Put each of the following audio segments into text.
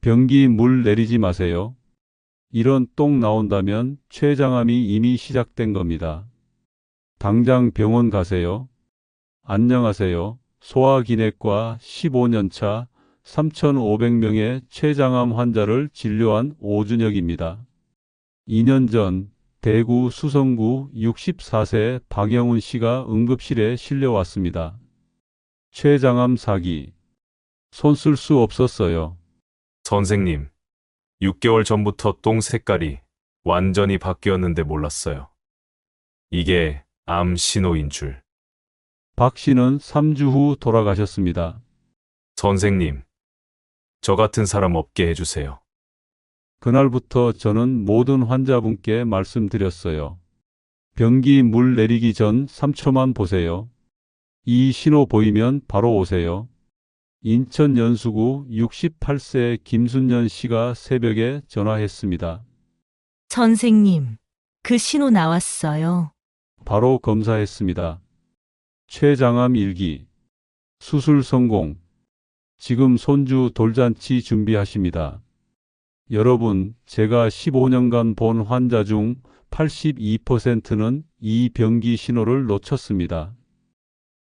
변기 물 내리지 마세요. 이런 똥 나온다면 췌장암이 이미 시작된 겁니다. 당장 병원 가세요. 안녕하세요. 소화기내과 15년차 3,500명의 췌장암 환자를 진료한 오준혁입니다. 2년 전 대구 수성구 64세 박영훈 씨가 응급실에 실려왔습니다. 췌장암 사기. 손 쓸 수 없었어요. 선생님, 6개월 전부터 똥 색깔이 완전히 바뀌었는데 몰랐어요. 이게 암 신호인 줄. 박 씨는 3주 후 돌아가셨습니다. 선생님, 저 같은 사람 없게 해주세요. 그날부터 저는 모든 환자분께 말씀드렸어요. 변기 물 내리기 전 3초만 보세요. 이 신호 보이면 바로 오세요. 인천 연수구 68세 김순년 씨가 새벽에 전화했습니다. 선생님, 그 신호 나왔어요. 바로 검사했습니다. 췌장암 1기. 수술 성공. 지금 손주 돌잔치 준비하십니다. 여러분, 제가 15년간 본 환자 중 82%는 이 변기 신호를 놓쳤습니다.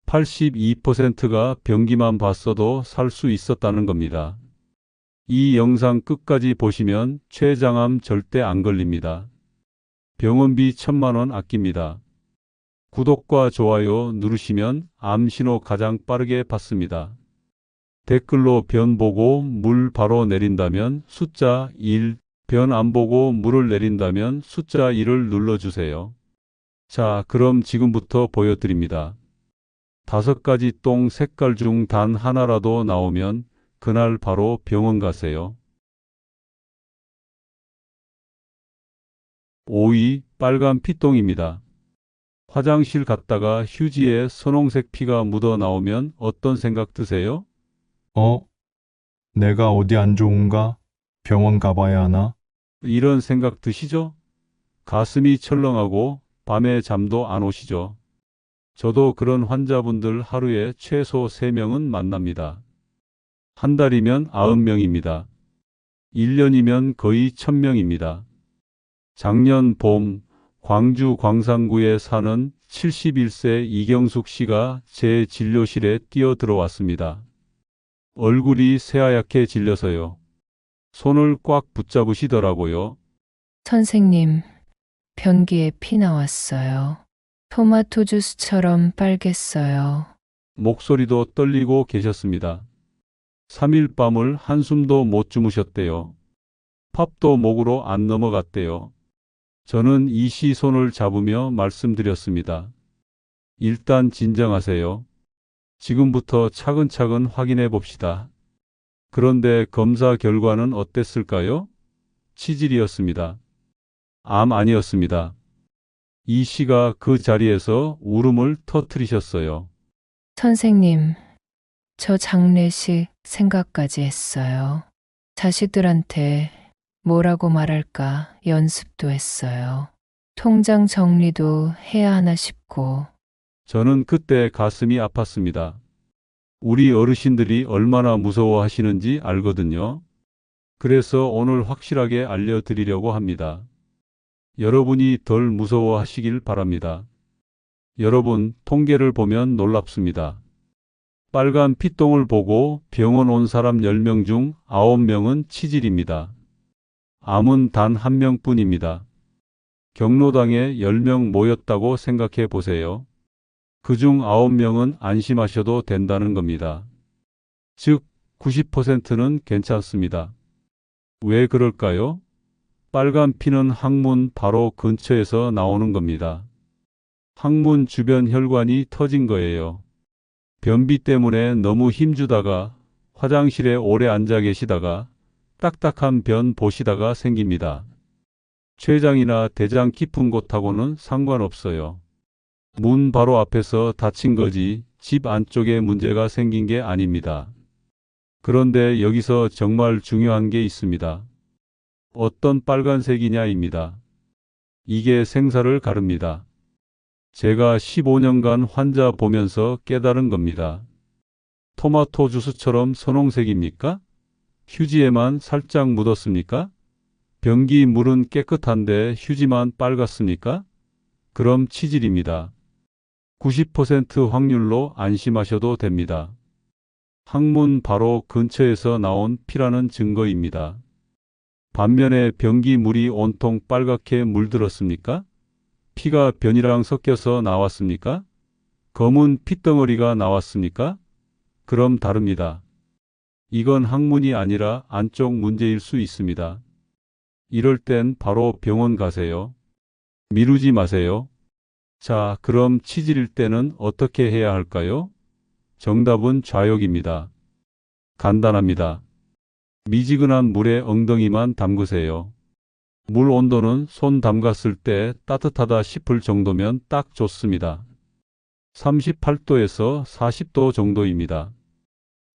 82%가 변기만 봤어도 살 수 있었다는 겁니다. 이 영상 끝까지 보시면 췌장암 절대 안 걸립니다. 병원비 1,000만 원 아낍니다. 구독과 좋아요 누르시면 암 신호 가장 빠르게 받습니다. 댓글로 변 보고 물 바로 내린다면 숫자 1, 변 안 보고 물을 내린다면 숫자 1을 눌러주세요. 자, 그럼 지금부터 보여드립니다. 5가지 똥 색깔 중 단 하나라도 나오면 그날 바로 병원 가세요. 5위, 빨간 피똥입니다. 화장실 갔다가 휴지에 선홍색 피가 묻어 나오면 어떤 생각 드세요? 내가 어디 안 좋은가? 병원 가봐야 하나? 이런 생각 드시죠? 가슴이 철렁하고 밤에 잠도 안 오시죠? 저도 그런 환자분들 하루에 최소 3명은 만납니다. 한 달이면 90명입니다. 1년이면 거의 1,000명입니다. 작년 봄 광주 광산구에 사는 71세 이경숙 씨가 제 진료실에 뛰어들어왔습니다. 얼굴이 새하얗게 질려서요. 손을 꽉 붙잡으시더라고요. 선생님, 변기에 피 나왔어요. 토마토 주스처럼 빨갰어요. 목소리도 떨리고 계셨습니다. 3일 밤을 한숨도 못 주무셨대요. 팝도 목으로 안 넘어갔대요. 저는 이 씨 손을 잡으며 말씀드렸습니다. 일단 진정하세요. 지금부터 차근차근 확인해 봅시다. 그런데 검사 결과는 어땠을까요? 치질이었습니다. 암 아니었습니다. 이 씨가 그 자리에서 울음을 터뜨리셨어요. 선생님, 저 장례식 생각까지 했어요. 자식들한테 뭐라고 말할까 연습도 했어요. 통장 정리도 해야 하나 싶고. 저는 그때 가슴이 아팠습니다. 우리 어르신들이 얼마나 무서워하시는지 알거든요. 그래서 오늘 확실하게 알려드리려고 합니다. 여러분이 덜 무서워하시길 바랍니다. 여러분, 통계를 보면 놀랍습니다. 빨간 피똥을 보고 병원 온 사람 10명 중 9명은 치질입니다. 암은 단 1명뿐입니다. 경로당에 10명 모였다고 생각해 보세요. 그중 9명은 안심하셔도 된다는 겁니다. 즉, 90%는 괜찮습니다. 왜 그럴까요? 빨간 피는 항문 바로 근처에서 나오는 겁니다. 항문 주변 혈관이 터진 거예요. 변비 때문에 너무 힘주다가 화장실에 오래 앉아 계시다가 딱딱한 변 보시다가 생깁니다. 췌장이나 대장 깊은 곳하고는 상관없어요. 문 바로 앞에서 다친 거지 집 안쪽에 문제가 생긴 게 아닙니다. 그런데 여기서 정말 중요한 게 있습니다. 어떤 빨간색이냐입니다. 이게 생사를 가릅니다. 제가 15년간 환자 보면서 깨달은 겁니다. 토마토 주스처럼 선홍색입니까? 휴지에만 살짝 묻었습니까? 변기 물은 깨끗한데 휴지만 빨갛습니까? 그럼 치질입니다. 90% 확률로 안심하셔도 됩니다. 항문 바로 근처에서 나온 피라는 증거입니다. 반면에 변기 물이 온통 빨갛게 물들었습니까? 피가 변이랑 섞여서 나왔습니까? 검은 핏덩어리가 나왔습니까? 그럼 다릅니다. 이건 항문이 아니라 안쪽 문제일 수 있습니다. 이럴 땐 바로 병원 가세요. 미루지 마세요. 자, 그럼 치질일 때는 어떻게 해야 할까요? 정답은 좌욕입니다. 간단합니다. 미지근한 물에 엉덩이만 담그세요. 물 온도는 손 담갔을 때 따뜻하다 싶을 정도면 딱 좋습니다. 38도에서 40도 정도입니다.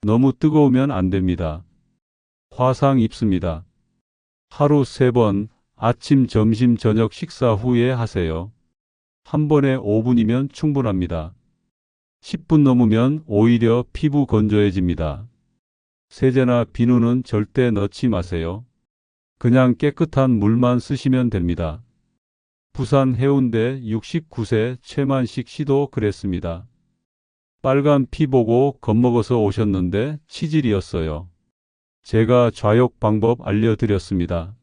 너무 뜨거우면 안 됩니다. 화상 입습니다. 하루 3번, 아침, 점심, 저녁 식사 후에 하세요. 한 번에 5분이면 충분합니다. 10분 넘으면 오히려 피부 건조해집니다. 세제나 비누는 절대 넣지 마세요. 그냥 깨끗한 물만 쓰시면 됩니다. 부산 해운대 69세 최만식 씨도 그랬습니다. 빨간 피 보고 겁먹어서 오셨는데 치질이었어요. 제가 좌욕 방법 알려드렸습니다.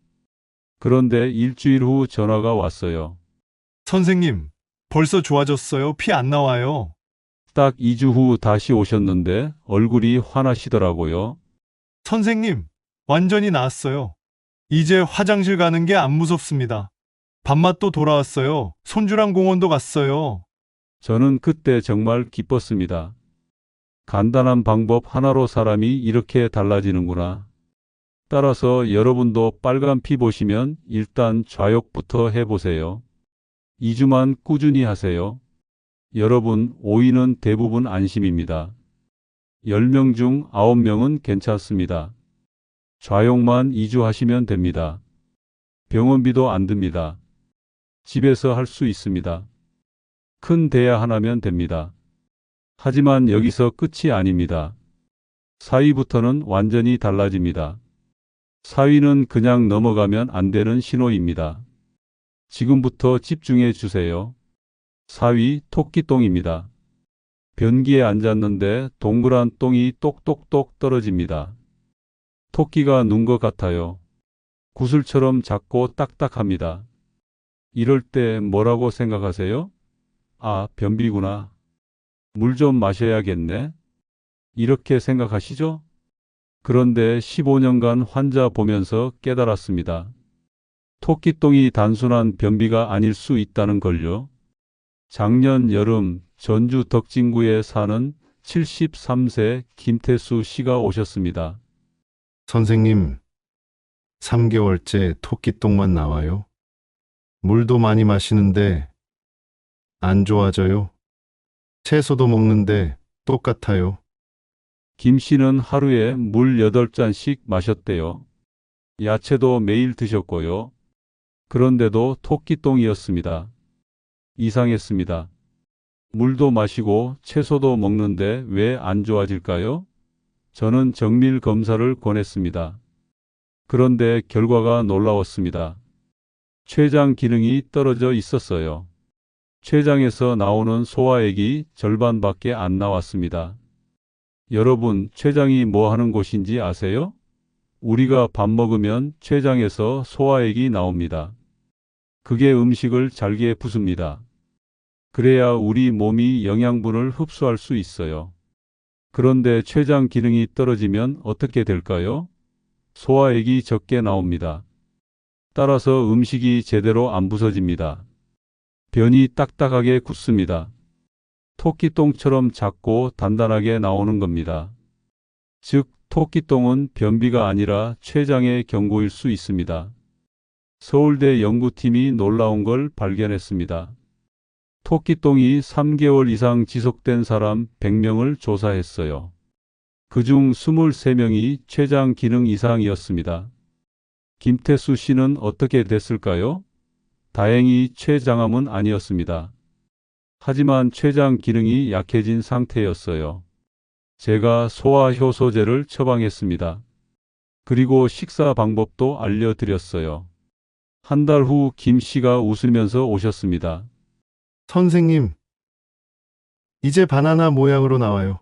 그런데 일주일 후 전화가 왔어요. 선생님, 벌써 좋아졌어요. 피 안 나와요. 딱 2주 후 다시 오셨는데 얼굴이 환하시더라고요. 선생님, 완전히 나았어요. 이제 화장실 가는 게 안 무섭습니다. 밥맛도 돌아왔어요. 손주랑 공원도 갔어요. 저는 그때 정말 기뻤습니다. 간단한 방법 하나로 사람이 이렇게 달라지는구나. 따라서 여러분도 빨간 피 보시면 일단 좌욕부터 해보세요. 2주만 꾸준히 하세요. 여러분, 오이는 대부분 안심입니다. 10명 중 9명은 괜찮습니다. 좌욕만 2주 하시면 됩니다. 병원비도 안 듭니다. 집에서 할 수 있습니다. 큰 대야 하나면 됩니다. 하지만 여기서 끝이 아닙니다. 4위부터는 완전히 달라집니다. 4위는 그냥 넘어가면 안 되는 신호입니다. 지금부터 집중해 주세요. 4위 토끼똥입니다. 변기에 앉았는데 동그란 똥이 똑똑똑 떨어집니다. 토끼가 눈 것 같아요. 구슬처럼 작고 딱딱합니다. 이럴 때 뭐라고 생각하세요? 아, 변비구나. 물 좀 마셔야겠네. 이렇게 생각하시죠? 그런데 15년간 환자 보면서 깨달았습니다. 토끼똥이 단순한 변비가 아닐 수 있다는 걸요. 작년 여름 전주 덕진구에 사는 73세 김태수 씨가 오셨습니다. 선생님, 3개월째 토끼똥만 나와요. 물도 많이 마시는데 안 좋아져요. 채소도 먹는데 똑같아요. 김 씨는 하루에 물 8잔씩 마셨대요. 야채도 매일 드셨고요. 그런데도 토끼똥이었습니다. 이상했습니다. 물도 마시고 채소도 먹는데 왜 안 좋아질까요? 저는 정밀 검사를 권했습니다. 그런데 결과가 놀라웠습니다. 췌장 기능이 떨어져 있었어요. 췌장에서 나오는 소화액이 절반밖에 안 나왔습니다. 여러분, 췌장이 뭐 하는 곳인지 아세요? 우리가 밥 먹으면 췌장에서 소화액이 나옵니다. 그게 음식을 잘게 부숩니다. 그래야 우리 몸이 영양분을 흡수할 수 있어요. 그런데 췌장 기능이 떨어지면 어떻게 될까요? 소화액이 적게 나옵니다. 따라서 음식이 제대로 안 부서집니다. 변이 딱딱하게 굳습니다. 토끼똥처럼 작고 단단하게 나오는 겁니다. 즉, 토끼똥은 변비가 아니라 췌장의 경고일 수 있습니다. 서울대 연구팀이 놀라운 걸 발견했습니다. 토끼똥이 3개월 이상 지속된 사람 100명을 조사했어요. 그중 23명이 췌장 기능 이상이었습니다. 김태수 씨는 어떻게 됐을까요? 다행히 췌장암은 아니었습니다. 하지만 췌장 기능이 약해진 상태였어요. 제가 소화효소제를 처방했습니다. 그리고 식사 방법도 알려드렸어요. 한 달 후 김 씨가 웃으면서 오셨습니다. 선생님, 이제 바나나 모양으로 나와요.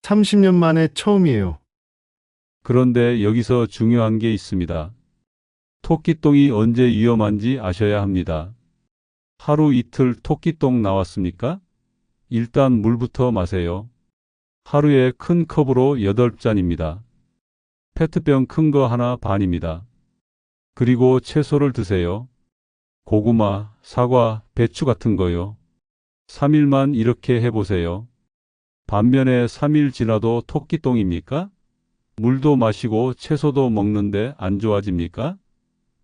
30년 만에 처음이에요. 그런데 여기서 중요한 게 있습니다. 토끼똥이 언제 위험한지 아셔야 합니다. 하루 이틀 토끼똥 나왔습니까? 일단 물부터 마세요. 하루에 큰 컵으로 8잔입니다. 페트병 큰 거 하나 반입니다. 그리고 채소를 드세요. 고구마, 사과, 배추 같은 거요. 3일만 이렇게 해보세요. 반면에 3일 지나도 토끼똥입니까? 물도 마시고 채소도 먹는데 안 좋아집니까?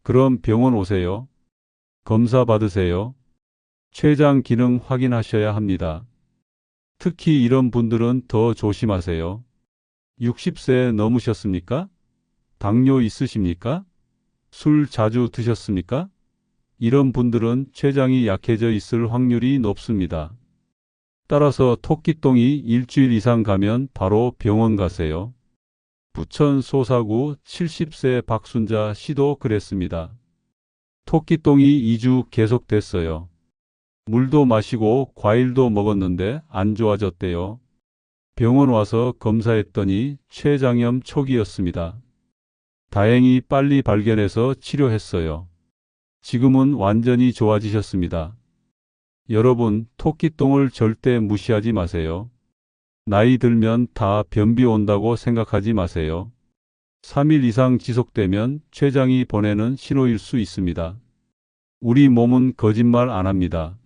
그럼 병원 오세요. 검사 받으세요. 췌장 기능 확인하셔야 합니다. 특히 이런 분들은 더 조심하세요. 60세 넘으셨습니까? 당뇨 있으십니까? 술 자주 드셨습니까? 이런 분들은 췌장이 약해져 있을 확률이 높습니다. 따라서 토끼똥이 일주일 이상 가면 바로 병원 가세요. 부천 소사구 70세 박순자 씨도 그랬습니다. 토끼똥이 2주 계속됐어요. 물도 마시고 과일도 먹었는데 안 좋아졌대요. 병원 와서 검사했더니 췌장염 초기였습니다. 다행히 빨리 발견해서 치료했어요. 지금은 완전히 좋아지셨습니다. 여러분, 토끼똥을 절대 무시하지 마세요. 나이 들면 다 변비 온다고 생각하지 마세요. 3일 이상 지속되면 췌장이 보내는 신호일 수 있습니다. 우리 몸은 거짓말 안 합니다.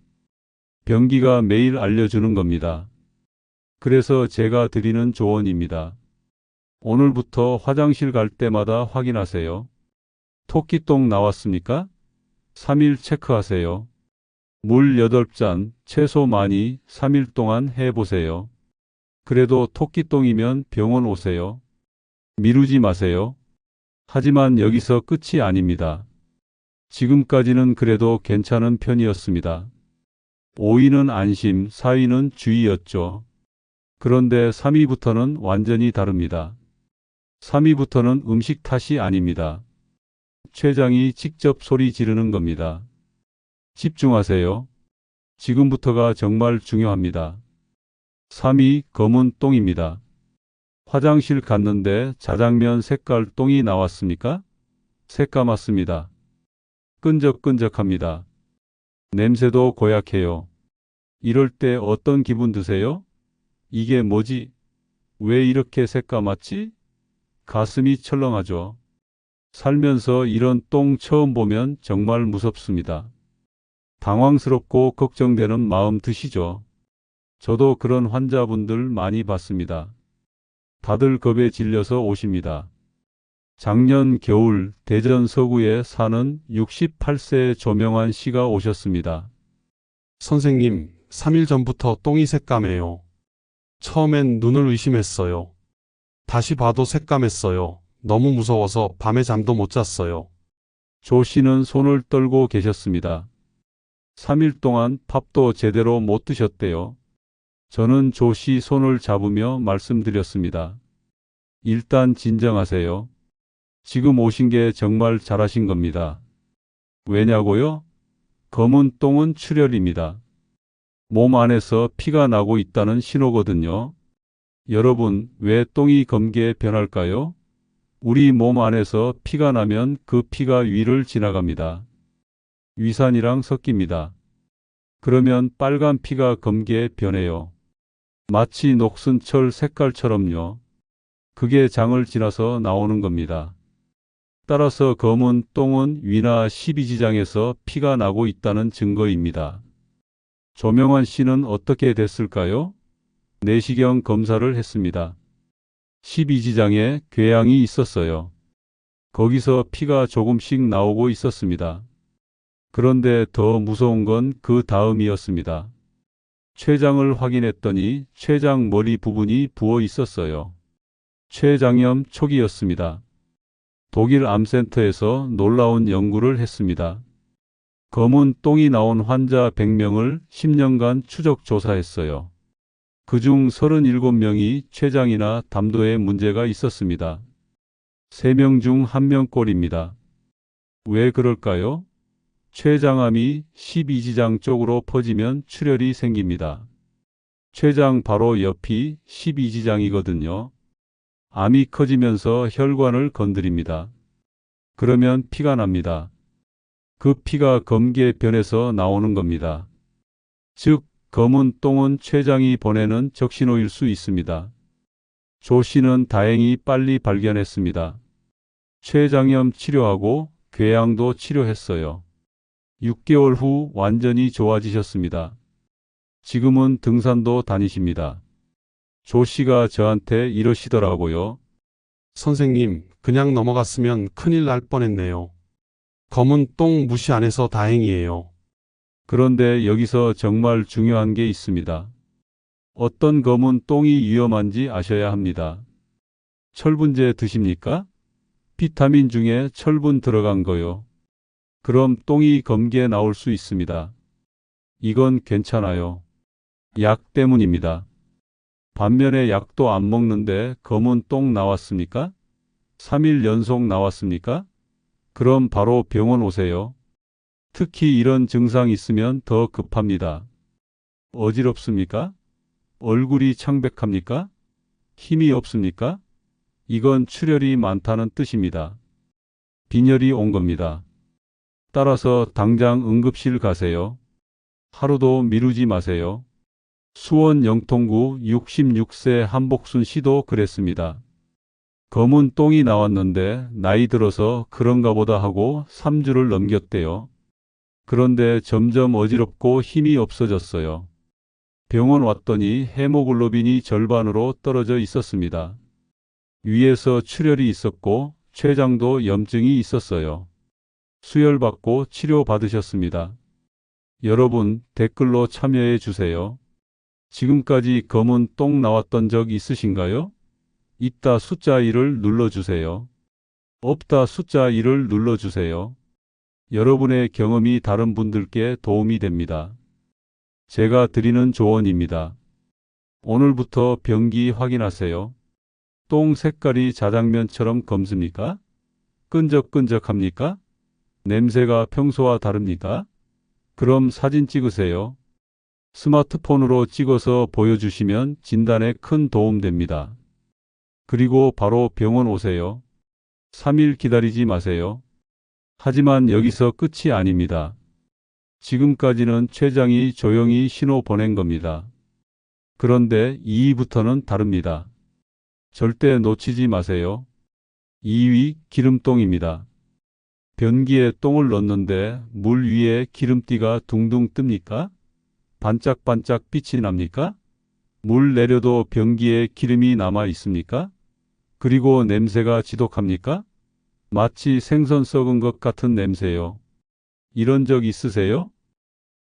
변기가 매일 알려주는 겁니다. 그래서 제가 드리는 조언입니다. 오늘부터 화장실 갈 때마다 확인하세요. 토끼똥 나왔습니까? 3일 체크하세요. 물 8잔, 채소 많이 3일 동안 해보세요. 그래도 토끼똥이면 병원 오세요. 미루지 마세요. 하지만 여기서 끝이 아닙니다. 지금까지는 그래도 괜찮은 편이었습니다. 5위는 안심, 4위는 주의였죠. 그런데 3위부터는 완전히 다릅니다. 3위부터는 음식 탓이 아닙니다. 췌장이 직접 소리 지르는 겁니다. 집중하세요. 지금부터가 정말 중요합니다. 3위 검은 똥입니다. 화장실 갔는데 자장면 색깔 똥이 나왔습니까? 새까맣습니다. 끈적끈적합니다. 냄새도 고약해요. 이럴 때 어떤 기분 드세요? 이게 뭐지? 왜 이렇게 새까맣지? 가슴이 철렁하죠. 살면서 이런 똥 처음 보면 정말 무섭습니다. 당황스럽고 걱정되는 마음 드시죠? 저도 그런 환자분들 많이 봤습니다. 다들 겁에 질려서 오십니다. 작년 겨울 대전 서구에 사는 68세 조명환 씨가 오셨습니다. 선생님, 3일 전부터 똥이 새까매요. 처음엔 눈을 의심했어요. 다시 봐도 새까맸어요. 너무 무서워서 밤에 잠도 못 잤어요. 조 씨는 손을 떨고 계셨습니다. 3일 동안 밥도 제대로 못 드셨대요. 저는 조 씨 손을 잡으며 말씀드렸습니다. 일단 진정하세요. 지금 오신 게 정말 잘하신 겁니다. 왜냐고요? 검은 똥은 출혈입니다. 몸 안에서 피가 나고 있다는 신호거든요. 여러분, 왜 똥이 검게 변할까요? 우리 몸 안에서 피가 나면 그 피가 위를 지나갑니다. 위산이랑 섞입니다. 그러면 빨간 피가 검게 변해요. 마치 녹슨 철 색깔처럼요. 그게 장을 지나서 나오는 겁니다. 따라서 검은 똥은 위나 십이지장에서 피가 나고 있다는 증거입니다. 조명환 씨는 어떻게 됐을까요? 내시경 검사를 했습니다. 12지장에 궤양이 있었어요. 거기서 피가 조금씩 나오고 있었습니다. 그런데 더 무서운 건 그 다음이었습니다. 췌장을 확인했더니 췌장 머리 부분이 부어 있었어요. 췌장염 초기였습니다. 독일 암센터에서 놀라운 연구를 했습니다. 검은 똥이 나온 환자 100명을 10년간 추적 조사했어요. 그중 37명이 췌장이나 담도에 문제가 있었습니다. 3명 중 1명 꼴입니다. 왜 그럴까요? 췌장암이 12지장 쪽으로 퍼지면 출혈이 생깁니다. 췌장 바로 옆이 12지장이거든요. 암이 커지면서 혈관을 건드립니다. 그러면 피가 납니다. 그 피가 검계변에서 나오는 겁니다. 즉, 검은 똥은 췌장이 보내는 적신호일 수 있습니다. 조 씨는 다행히 빨리 발견했습니다. 췌장염 치료하고 궤양도 치료했어요. 6개월 후 완전히 좋아지셨습니다. 지금은 등산도 다니십니다. 조 씨가 저한테 이러시더라고요. 선생님, 그냥 넘어갔으면 큰일 날 뻔했네요. 검은 똥 무시 안 해서 다행이에요. 그런데 여기서 정말 중요한 게 있습니다. 어떤 검은 똥이 위험한지 아셔야 합니다. 철분제 드십니까? 비타민 중에 철분 들어간 거요. 그럼 똥이 검게 나올 수 있습니다. 이건 괜찮아요. 약 때문입니다. 반면에 약도 안 먹는데 검은 똥 나왔습니까? 3일 연속 나왔습니까? 그럼 바로 병원 오세요. 특히 이런 증상 있으면 더 급합니다. 어지럽습니까? 얼굴이 창백합니까? 힘이 없습니까? 이건 출혈이 많다는 뜻입니다. 빈혈이 온 겁니다. 따라서 당장 응급실 가세요. 하루도 미루지 마세요. 수원 영통구 66세 한복순 씨도 그랬습니다. 검은 똥이 나왔는데 나이 들어서 그런가 보다 하고 3주를 넘겼대요. 그런데 점점 어지럽고 힘이 없어졌어요. 병원 왔더니 헤모글로빈이 절반으로 떨어져 있었습니다. 위에서 출혈이 있었고 췌장도 염증이 있었어요. 수혈받고 치료받으셨습니다. 여러분 댓글로 참여해 주세요. 지금까지 검은 똥 나왔던 적 있으신가요? 있다 숫자 1을 눌러주세요. 없다 숫자 2를 눌러주세요. 여러분의 경험이 다른 분들께 도움이 됩니다. 제가 드리는 조언입니다. 오늘부터 변기 확인하세요. 똥 색깔이 자장면처럼 검습니까? 끈적끈적합니까? 냄새가 평소와 다릅니까? 그럼 사진 찍으세요. 스마트폰으로 찍어서 보여주시면 진단에 큰 도움 됩니다. 그리고 바로 병원 오세요. 3일 기다리지 마세요. 하지만 여기서 끝이 아닙니다. 지금까지는 췌장이 조용히 신호 보낸 겁니다. 그런데 2위부터는 다릅니다. 절대 놓치지 마세요. 2위 기름똥입니다. 변기에 똥을 넣는데 물 위에 기름띠가 둥둥 뜹니까? 반짝반짝 빛이 납니까? 물 내려도 변기에 기름이 남아 있습니까? 그리고 냄새가 지독합니까? 마치 생선 썩은 것 같은 냄새요. 이런 적 있으세요?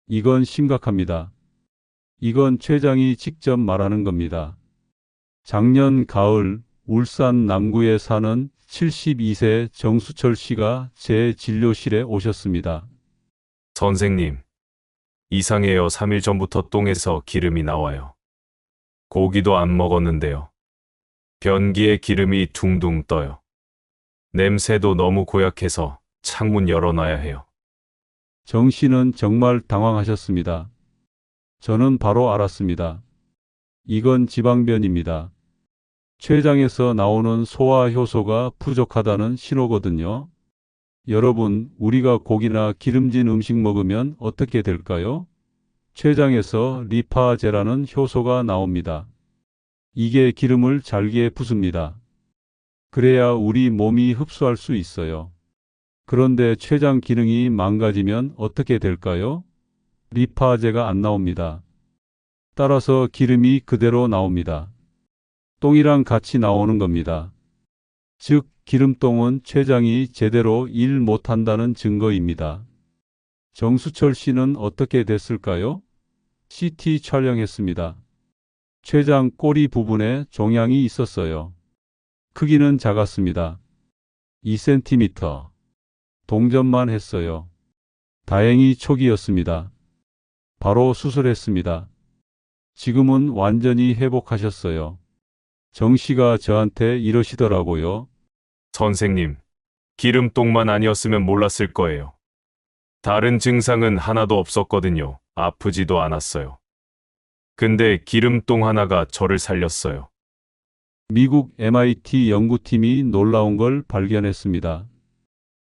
이건 심각합니다. 이건 췌장이 직접 말하는 겁니다. 작년 가을 울산 남구에 사는 72세 정수철 씨가 제 진료실에 오셨습니다. 선생님, 이상해요. 3일 전부터 똥에서 기름이 나와요. 고기도 안 먹었는데요. 변기에 기름이 둥둥 떠요. 냄새도 너무 고약해서 창문 열어놔야 해요. 정 씨는 정말 당황하셨습니다. 저는 바로 알았습니다. 이건 지방변입니다. 췌장에서 나오는 소화 효소가 부족하다는 신호거든요. 여러분, 우리가 고기나 기름진 음식 먹으면 어떻게 될까요? 췌장에서 리파제라는 효소가 나옵니다. 이게 기름을 잘게 부숩니다. 그래야 우리 몸이 흡수할 수 있어요. 그런데 췌장 기능이 망가지면 어떻게 될까요? 리파제가 안 나옵니다. 따라서 기름이 그대로 나옵니다. 똥이랑 같이 나오는 겁니다. 즉, 기름똥은 췌장이 제대로 일 못한다는 증거입니다. 정수철 씨는 어떻게 됐을까요? CT 촬영했습니다. 췌장 꼬리 부분에 종양이 있었어요. 크기는 작았습니다. 2cm. 동전만 했어요. 다행히 초기였습니다. 바로 수술했습니다. 지금은 완전히 회복하셨어요. 정 씨가 저한테 이러시더라고요. 선생님, 기름똥만 아니었으면 몰랐을 거예요. 다른 증상은 하나도 없었거든요. 아프지도 않았어요. 근데 기름똥 하나가 저를 살렸어요. 미국 MIT 연구팀이 놀라운 걸 발견했습니다.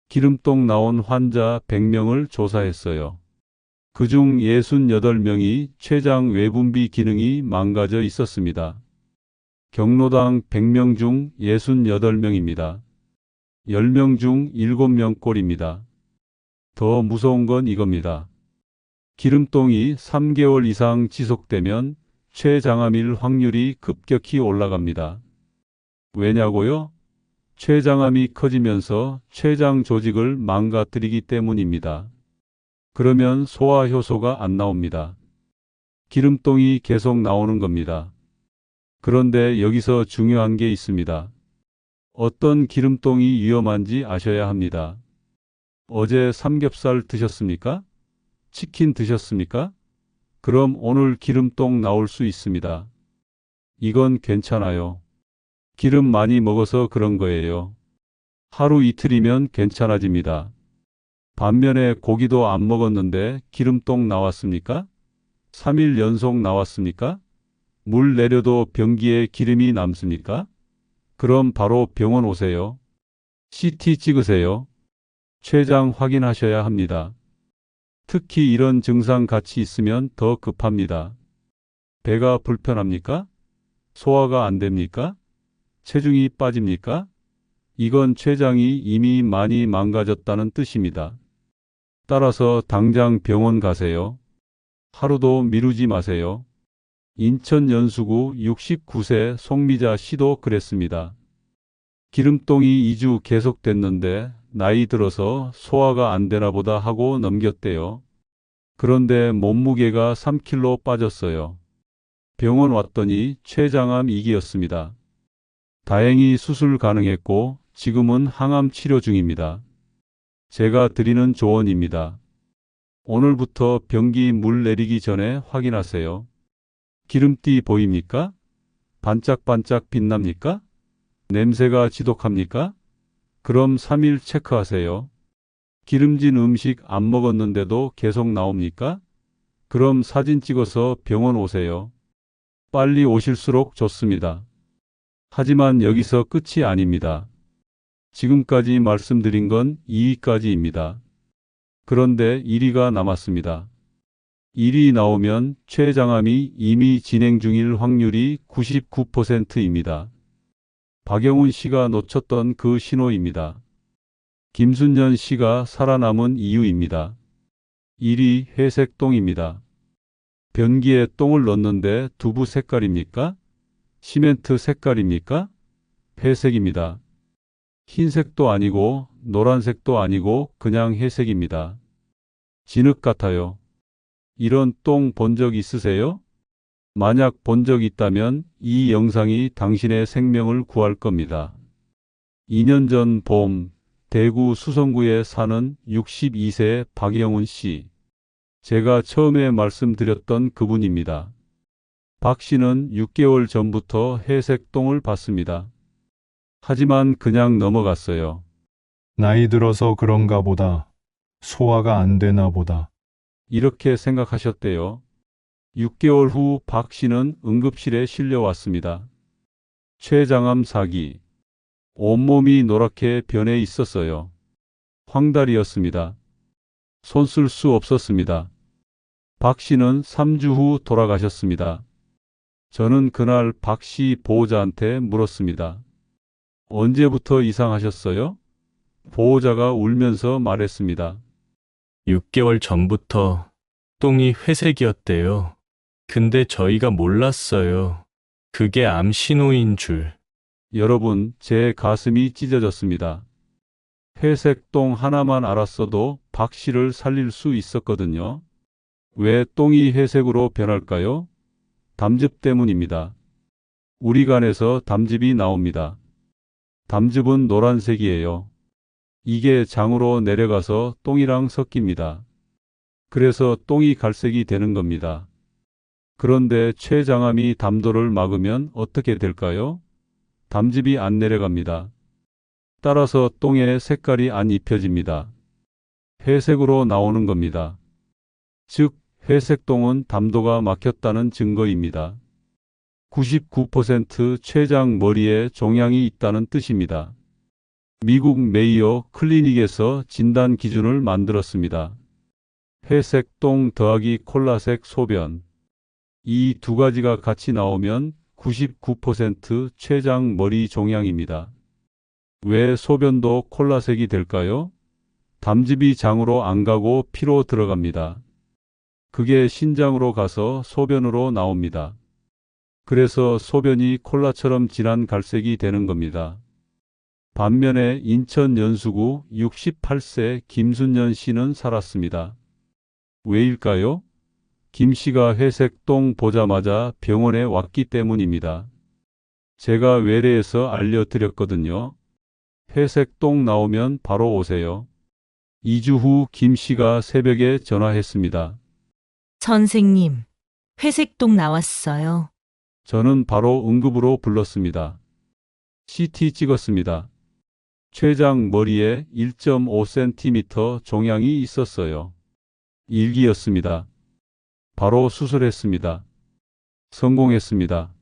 기름똥 나온 환자 100명을 조사했어요. 그중 68명이 췌장 외분비 기능이 망가져 있었습니다. 경로당 100명 중 68명입니다. 10명 중 7명 꼴입니다. 더 무서운 건 이겁니다. 기름똥이 3개월 이상 지속되면 췌장암일 확률이 급격히 올라갑니다. 왜냐고요? 췌장암이 커지면서 췌장 조직을 망가뜨리기 때문입니다. 그러면 소화 효소가 안 나옵니다. 기름똥이 계속 나오는 겁니다. 그런데 여기서 중요한 게 있습니다. 어떤 기름똥이 위험한지 아셔야 합니다. 어제 삼겹살 드셨습니까? 치킨 드셨습니까? 그럼 오늘 기름똥 나올 수 있습니다. 이건 괜찮아요. 기름 많이 먹어서 그런 거예요. 하루 이틀이면 괜찮아집니다. 반면에 고기도 안 먹었는데 기름똥 나왔습니까? 3일 연속 나왔습니까? 물 내려도 변기에 기름이 남습니까? 그럼 바로 병원 오세요. CT 찍으세요. 췌장 확인하셔야 합니다. 특히 이런 증상 같이 있으면 더 급합니다. 배가 불편합니까? 소화가 안 됩니까? 체중이 빠집니까? 이건 췌장이 이미 많이 망가졌다는 뜻입니다. 따라서 당장 병원 가세요. 하루도 미루지 마세요. 인천 연수구 69세 송미자 씨도 그랬습니다. 기름똥이 2주 계속됐는데 나이 들어서 소화가 안 되나 보다 하고 넘겼대요. 그런데 몸무게가 3kg 빠졌어요. 병원 왔더니 췌장암 2기였습니다. 다행히 수술 가능했고 지금은 항암 치료 중입니다. 제가 드리는 조언입니다. 오늘부터 변기 물 내리기 전에 확인하세요. 기름띠 보입니까? 반짝반짝 빛납니까? 냄새가 지독합니까? 그럼 3일 체크하세요. 기름진 음식 안 먹었는데도 계속 나옵니까? 그럼 사진 찍어서 병원 오세요. 빨리 오실수록 좋습니다. 하지만 여기서 끝이 아닙니다. 지금까지 말씀드린 건 2위까지입니다. 그런데 1위가 남았습니다. 1위 나오면 췌장암이 이미 진행 중일 확률이 99%입니다. 박영훈 씨가 놓쳤던 그 신호입니다. 김순년 씨가 살아남은 이유입니다. 1위 회색 똥입니다. 변기에 똥을 넣는데 두부 색깔입니까? 시멘트 색깔입니까? 회색입니다. 흰색도 아니고 노란색도 아니고 그냥 회색입니다. 진흙 같아요. 이런 똥 본 적 있으세요? 만약 본 적 있다면 이 영상이 당신의 생명을 구할 겁니다. 2년 전 봄, 대구 수성구에 사는 62세 박영훈 씨. 제가 처음에 말씀드렸던 그분입니다. 박 씨는 6개월 전부터 회색 똥을 봤습니다. 하지만 그냥 넘어갔어요. 나이 들어서 그런가 보다. 소화가 안 되나 보다. 이렇게 생각하셨대요. 6개월 후 박 씨는 응급실에 실려왔습니다. 췌장암 4기. 온몸이 노랗게 변해 있었어요. 황달이었습니다. 손 쓸 수 없었습니다. 박 씨는 3주 후 돌아가셨습니다. 저는 그날 박 씨 보호자한테 물었습니다. 언제부터 이상하셨어요? 보호자가 울면서 말했습니다. 6개월 전부터 똥이 회색이었대요. 근데 저희가 몰랐어요. 그게 암 신호인 줄. 여러분, 제 가슴이 찢어졌습니다. 회색 똥 하나만 알았어도 박 씨를 살릴 수 있었거든요. 왜 똥이 회색으로 변할까요? 담즙 때문입니다. 우리 간에서 담즙이 나옵니다. 담즙은 노란색이에요. 이게 장으로 내려가서 똥이랑 섞입니다. 그래서 똥이 갈색이 되는 겁니다. 그런데 췌장암이 담도를 막으면 어떻게 될까요? 담즙이 안 내려갑니다. 따라서 똥의 색깔이 안 입혀집니다. 회색으로 나오는 겁니다. 즉, 회색 똥은 담도가 막혔다는 증거입니다. 99% 췌장 머리에 종양이 있다는 뜻입니다. 미국 메이오 클리닉에서 진단 기준을 만들었습니다. 회색 똥 더하기 콜라색 소변. 이 두 가지가 같이 나오면 99% 췌장 머리 종양입니다. 왜 소변도 콜라색이 될까요? 담즙이 장으로 안 가고 피로 들어갑니다. 그게 신장으로 가서 소변으로 나옵니다. 그래서 소변이 콜라처럼 진한 갈색이 되는 겁니다. 반면에 인천 연수구 68세 김순년 씨는 살았습니다. 왜일까요? 김 씨가 회색 똥 보자마자 병원에 왔기 때문입니다. 제가 외래에서 알려드렸거든요. 회색 똥 나오면 바로 오세요. 2주 후 김 씨가 새벽에 전화했습니다. 선생님, 회색똥 나왔어요. 저는 바로 응급으로 불렀습니다. CT 찍었습니다. 췌장 머리에 1.5cm 종양이 있었어요. 일기였습니다. 바로 수술했습니다. 성공했습니다.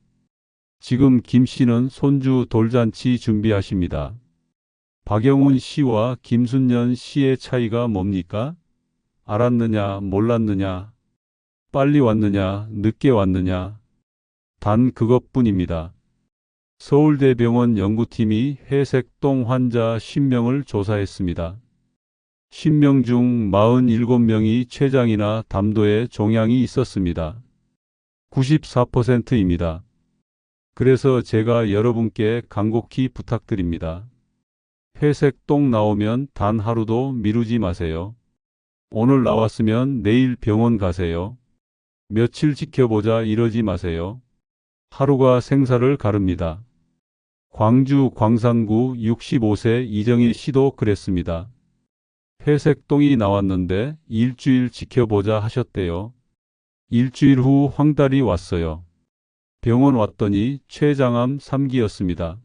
지금 김 씨는 손주 돌잔치 준비하십니다. 박영훈 씨와 김순년 씨의 차이가 뭡니까? 알았느냐, 몰랐느냐, 빨리 왔느냐, 늦게 왔느냐, 단 그것뿐입니다. 서울대병원 연구팀이 회색 똥 환자 10명을 조사했습니다. 10명 중 47명이 췌장이나 담도에 종양이 있었습니다. 94%입니다. 그래서 제가 여러분께 간곡히 부탁드립니다. 회색 똥 나오면 단 하루도 미루지 마세요. 오늘 나왔으면 내일 병원 가세요. 며칠 지켜보자 이러지 마세요. 하루가 생사를 가릅니다. 광주 광산구 65세 이정일 씨도 그랬습니다. 회색 똥이 나왔는데 일주일 지켜보자 하셨대요. 일주일 후 황달이 왔어요. 병원 왔더니 췌장암 3기였습니다.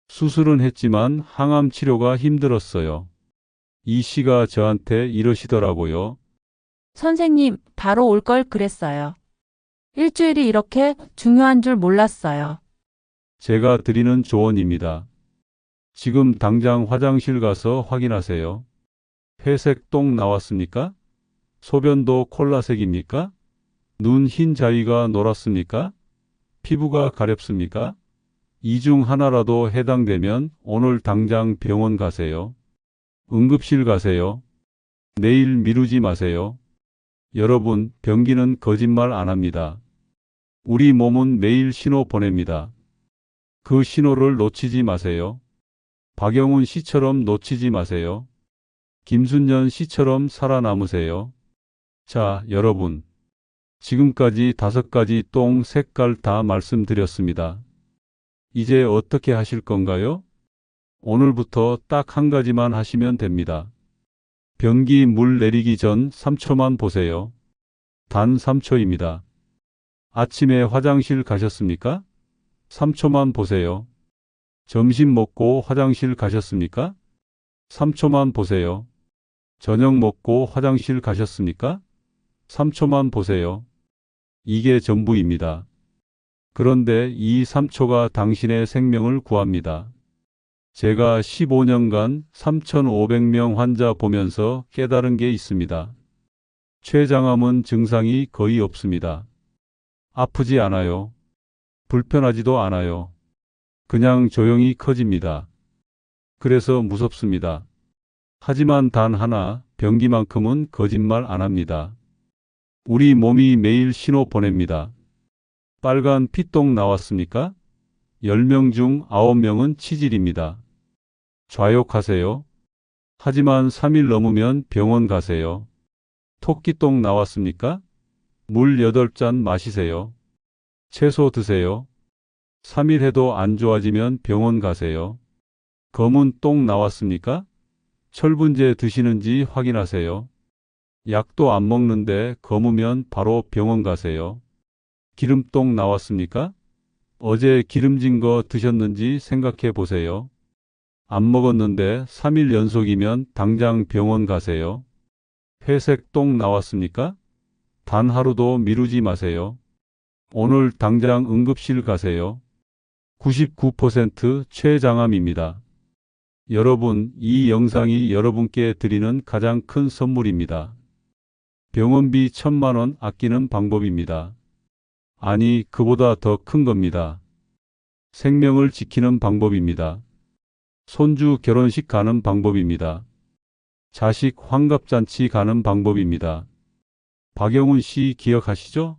수술은 했지만 항암 치료가 힘들었어요. 이 씨가 저한테 이러시더라고요. 선생님, 바로 올 걸 그랬어요. 일주일이 이렇게 중요한 줄 몰랐어요. 제가 드리는 조언입니다. 지금 당장 화장실 가서 확인하세요. 회색 똥 나왔습니까? 소변도 콜라색입니까? 눈 흰 자위가 노랗습니까? 피부가 가렵습니까? 이 중 하나라도 해당되면 오늘 당장 병원 가세요. 응급실 가세요. 내일 미루지 마세요. 여러분, 변기는 거짓말 안 합니다. 우리 몸은 매일 신호 보냅니다. 그 신호를 놓치지 마세요. 박영훈 씨처럼 놓치지 마세요. 김순년 씨처럼 살아남으세요. 자, 여러분. 지금까지 5가지 똥 색깔 다 말씀드렸습니다. 이제 어떻게 하실 건가요? 오늘부터 딱 한 가지만 하시면 됩니다. 변기 물 내리기 전 3초만 보세요. 단 3초입니다. 아침에 화장실 가셨습니까? 3초만 보세요. 점심 먹고 화장실 가셨습니까? 3초만 보세요. 저녁 먹고 화장실 가셨습니까? 3초만 보세요. 이게 전부입니다. 그런데 이 3초가 당신의 생명을 구합니다. 제가 15년간 3,500명 환자 보면서 깨달은 게 있습니다. 췌장암은 증상이 거의 없습니다. 아프지 않아요. 불편하지도 않아요. 그냥 조용히 커집니다. 그래서 무섭습니다. 하지만 단 하나, 변기만큼은 거짓말 안 합니다. 우리 몸이 매일 신호 보냅니다. 빨간 피똥 나왔습니까? 10명 중 9명은 치질입니다. 좌욕하세요. 하지만 3일 넘으면 병원 가세요. 토끼똥 나왔습니까? 물 8잔 마시세요. 채소 드세요. 3일 해도 안 좋아지면 병원 가세요. 검은 똥 나왔습니까? 철분제 드시는지 확인하세요. 약도 안 먹는데 검으면 바로 병원 가세요. 기름똥 나왔습니까? 어제 기름진 거 드셨는지 생각해 보세요. 안 먹었는데 3일 연속이면 당장 병원 가세요. 회색 똥 나왔습니까? 단 하루도 미루지 마세요. 오늘 당장 응급실 가세요. 99% 최장암입니다. 여러분, 이 영상이 여러분께 드리는 가장 큰 선물입니다. 병원비 1,000만 원 아끼는 방법입니다. 아니, 그보다 더 큰 겁니다. 생명을 지키는 방법입니다. 손주 결혼식 가는 방법입니다. 자식 환갑잔치 가는 방법입니다. 박영훈 씨 기억하시죠?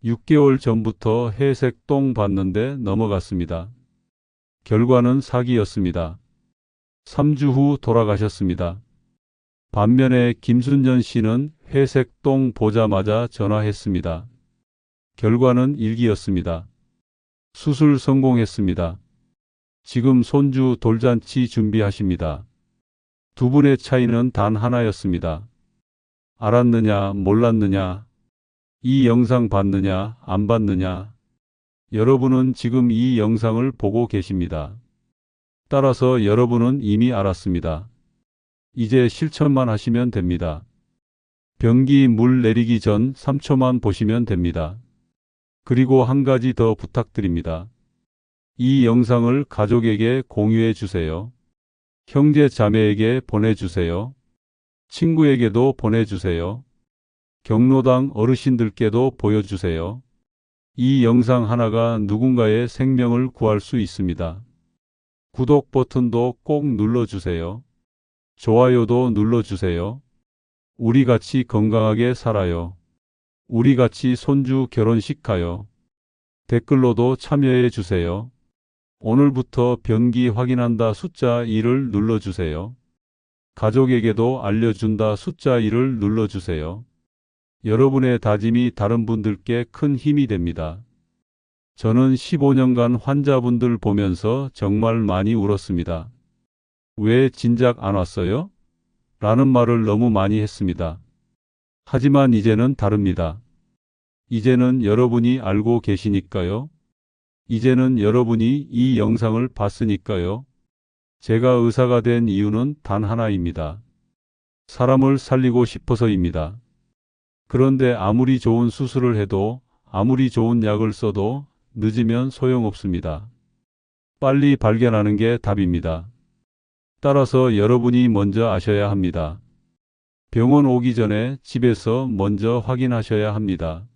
6개월 전부터 회색 똥 봤는데 넘어갔습니다. 결과는 사기였습니다. 3주 후 돌아가셨습니다. 반면에 김순전 씨는 회색 똥 보자마자 전화했습니다. 결과는 일기였습니다. 수술 성공했습니다. 지금 손주 돌잔치 준비하십니다. 두 분의 차이는 단 하나였습니다. 알았느냐, 몰랐느냐, 이 영상 봤느냐, 안 봤느냐. 여러분은 지금 이 영상을 보고 계십니다. 따라서 여러분은 이미 알았습니다. 이제 실천만 하시면 됩니다. 변기 물 내리기 전 3초만 보시면 됩니다. 그리고 한 가지 더 부탁드립니다. 이 영상을 가족에게 공유해 주세요. 형제 자매에게 보내주세요. 친구에게도 보내주세요. 경로당 어르신들께도 보여주세요. 이 영상 하나가 누군가의 생명을 구할 수 있습니다. 구독 버튼도 꼭 눌러주세요. 좋아요도 눌러주세요. 우리 같이 건강하게 살아요. 우리 같이 손주 결혼식 가요. 댓글로도 참여해 주세요. 오늘부터 변기 확인한다 숫자 2를 눌러주세요. 가족에게도 알려준다 숫자 2를 눌러주세요. 여러분의 다짐이 다른 분들께 큰 힘이 됩니다. 저는 15년간 환자분들 보면서 정말 많이 울었습니다. 왜 진작 안 왔어요? 라는 말을 너무 많이 했습니다. 하지만 이제는 다릅니다. 이제는 여러분이 알고 계시니까요. 이제는 여러분이 이 영상을 봤으니까요. 제가 의사가 된 이유는 단 하나입니다. 사람을 살리고 싶어서입니다. 그런데 아무리 좋은 수술을 해도, 아무리 좋은 약을 써도 늦으면 소용없습니다. 빨리 발견하는 게 답입니다. 따라서 여러분이 먼저 아셔야 합니다. 병원 오기 전에 집에서 먼저 확인하셔야 합니다.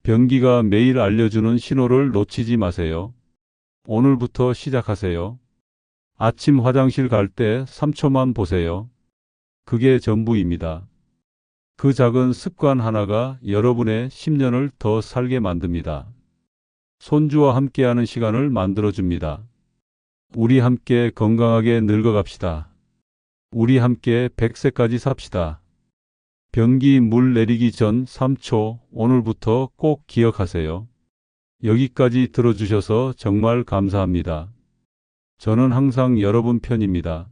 변기가 매일 알려주는 신호를 놓치지 마세요. 오늘부터 시작하세요. 아침 화장실 갈 때 3초만 보세요. 그게 전부입니다. 그 작은 습관 하나가 여러분의 10년을 더 살게 만듭니다. 손주와 함께하는 시간을 만들어줍니다. 우리 함께 건강하게 늙어갑시다. 우리 함께 100세까지 삽시다. 변기 물 내리기 전 3초 오늘부터 꼭 기억하세요. 여기까지 들어주셔서 정말 감사합니다. 저는 항상 여러분 편입니다.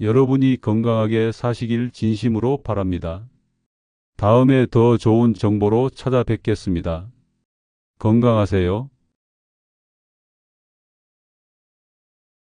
여러분이 건강하게 사시길 진심으로 바랍니다. 다음에 더 좋은 정보로 찾아뵙겠습니다. 건강하세요.